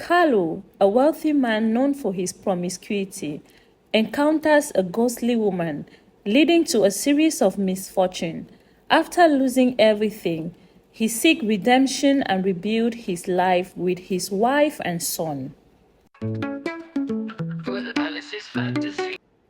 Kalu, a wealthy man known for his promiscuity, encounters a ghostly woman, leading to a series of misfortune. After losing everything, he seeks redemption and rebuild his life with his wife and son.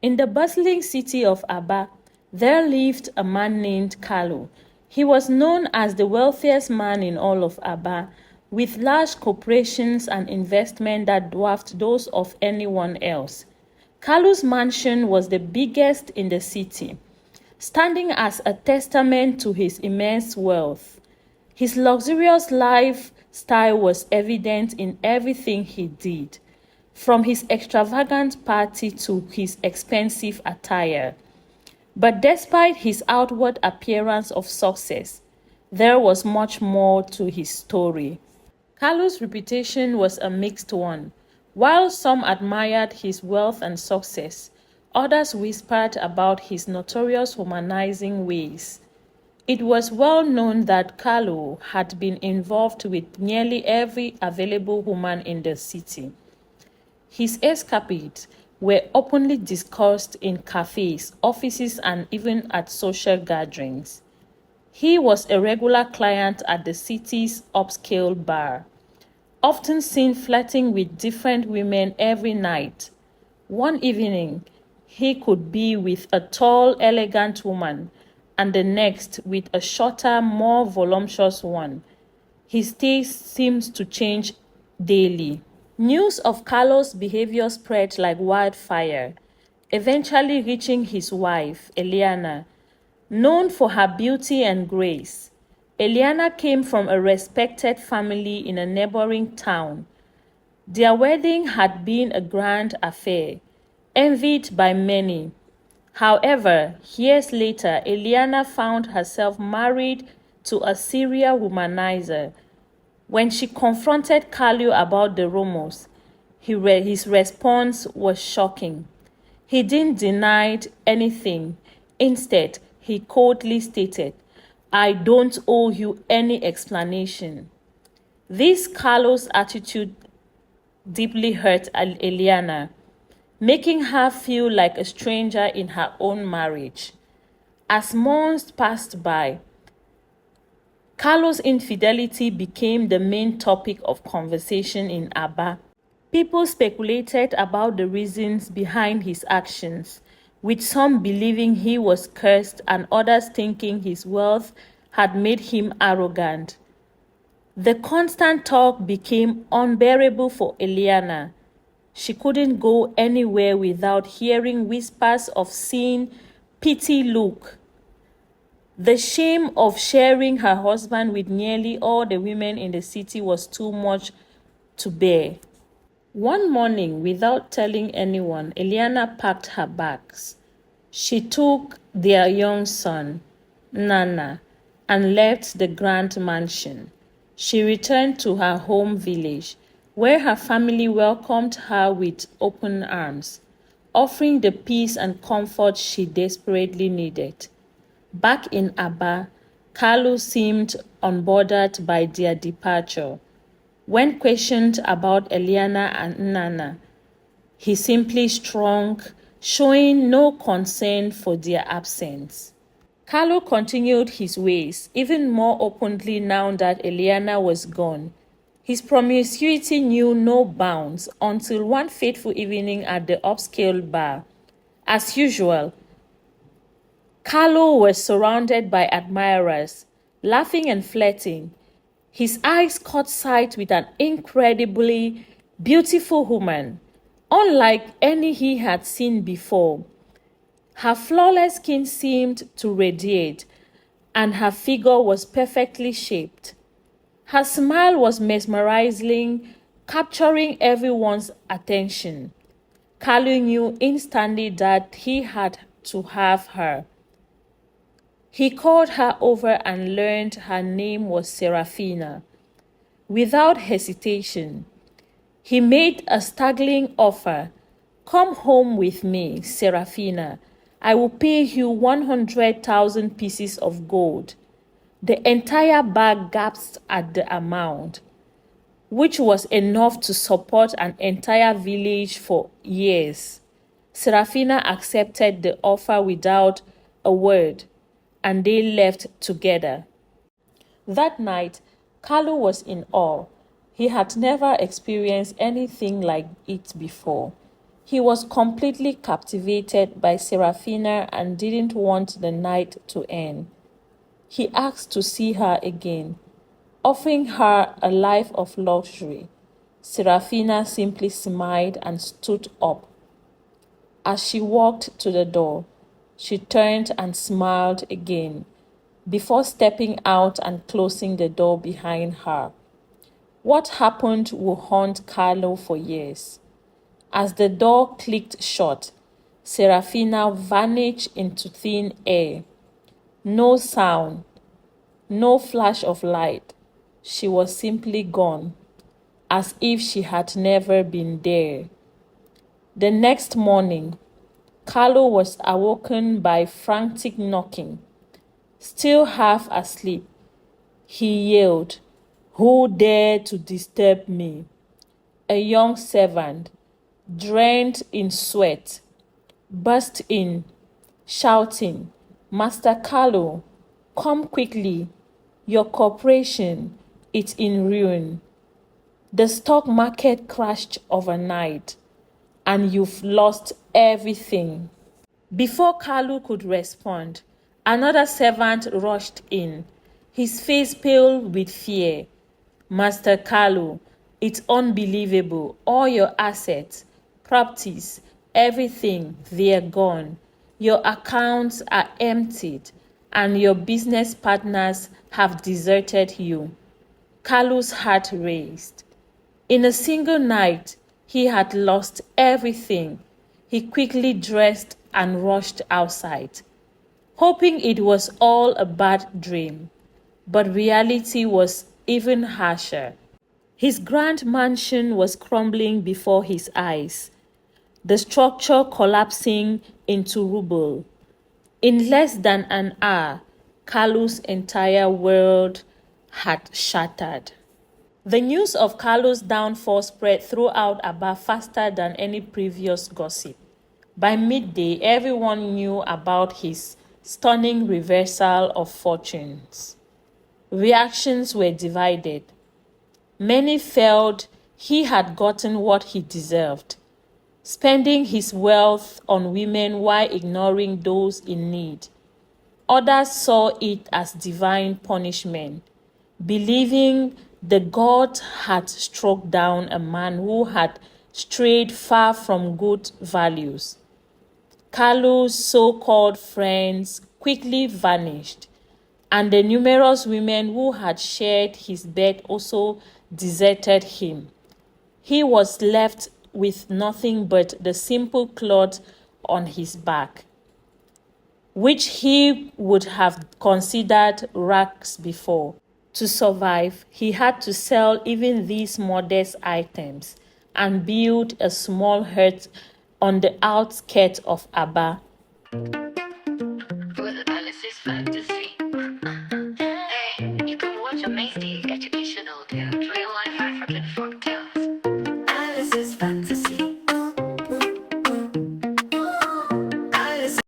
In the bustling city of Aba, there lived a man named Kalu. He was known as the wealthiest man in all of Aba, with large corporations and investment that dwarfed those of anyone else. Kalu's mansion was the biggest in the city, standing as a testament to his immense wealth. His luxurious lifestyle was evident in everything he did, from his extravagant party to his expensive attire. But despite his outward appearance of success, there was much more to his story. Kalu's reputation was a mixed one. While some admired his wealth and success, others whispered about his notorious womanizing ways. It was well known that Kalu had been involved with nearly every available woman in the city. His escapades were openly discussed in cafes, offices, and even at social gatherings. He was a regular client at the city's upscale bar, often seen flirting with different women every night. One evening, he could be with a tall, elegant woman, and the next with a shorter, more voluptuous one. His taste seems to change daily. News of Carlos' behavior spread like wildfire, eventually reaching his wife, Eliana. Known for her beauty and grace, Eliana came from a respected family in a neighboring town. Their wedding had been a grand affair, envied by many. However, years later, Eliana found herself married to a serial womanizer. When she confronted Kalu about the rumors, his response was shocking. He didn't deny anything. Instead, he coldly stated, "I don't owe you any explanation." This Kalu's attitude deeply hurt Eliana, making her feel like a stranger in her own marriage. As months passed by, Kalu's infidelity became the main topic of conversation in Aba. People speculated about the reasons behind his actions, with some believing he was cursed and others thinking his wealth had made him arrogant. The constant talk became unbearable for Eliana. She couldn't go anywhere without hearing whispers of seeing pity look. The shame of sharing her husband with nearly all the women in the city was too much to bear. One morning, without telling anyone, Eliana packed her bags. She took their young son, Nana, and left the grand mansion. She returned to her home village, where her family welcomed her with open arms, offering the peace and comfort she desperately needed. Back in Aba, Kalu seemed unbothered by their departure. When questioned about Eliana and Nana, he simply shrugged, showing no concern for their absence. Kalu continued his ways, even more openly now that Eliana was gone. His promiscuity knew no bounds until one fateful evening at the upscale bar. As usual, Kalu was surrounded by admirers, laughing and flirting. His eyes caught sight with an incredibly beautiful woman, unlike any he had seen before. Her flawless skin seemed to radiate, and her figure was perfectly shaped. Her smile was mesmerizing, capturing everyone's attention. Kalu knew instantly that he had to have her. He called her over and learned her name was Serafina. Without hesitation, he made a staggering offer. "Come home with me, Serafina. I will pay you 100,000 pieces of gold." The entire bar gasped at the amount. which was enough to support an entire village for years. Serafina accepted the offer without a word, and they left together. That night, Kalu was in awe. He had never experienced anything like it before. He was completely captivated by Serafina and didn't want the night to end. He asked to see her again, offering her a life of luxury. Serafina simply smiled and stood up. As she walked to the door, she turned and smiled again, before stepping out and closing the door behind her. What happened would haunt Carlo for years. As the door clicked shut, Serafina vanished into thin air. No sound, no flash of light. She was simply gone, as if she had never been there. The next morning, Carlo was awoken by frantic knocking. Still half asleep, he yelled, "Who dared to disturb me?" A young servant, drenched in sweat, burst in, shouting, "Master Carlo, come quickly. Your corporation is in ruin. The stock market crashed overnight, and you've lost everything." Before Kalu could respond, another servant rushed in, his face pale with fear. "Master Kalu, it's unbelievable. All your assets, properties, everything, they're gone. Your accounts are emptied, and your business partners have deserted you." Kalu's heart raced. In a single night, he had lost everything. He quickly dressed and rushed outside, hoping it was all a bad dream. But reality was even harsher. His grand mansion was crumbling before his eyes, the structure collapsing into rubble. In less than an hour, Kalu's entire world had shattered. The news of Kalu's downfall spread throughout Aba faster than any previous gossip. By midday, everyone knew about his stunning reversal of fortunes. Reactions were divided. Many felt he had gotten what he deserved, spending his wealth on women while ignoring those in need. Others saw it as divine punishment, believing the god had struck down a man who had strayed far from good values. Kalu's so-called friends quickly vanished, and the numerous women who had shared his bed also deserted him. He was left with nothing but the simple cloth on his back, which he would have considered rags before. To survive, he had to sell even these modest items and build a small hut on the outskirts of Aba. With a palace's fantasy. Hey, you can watch Amazing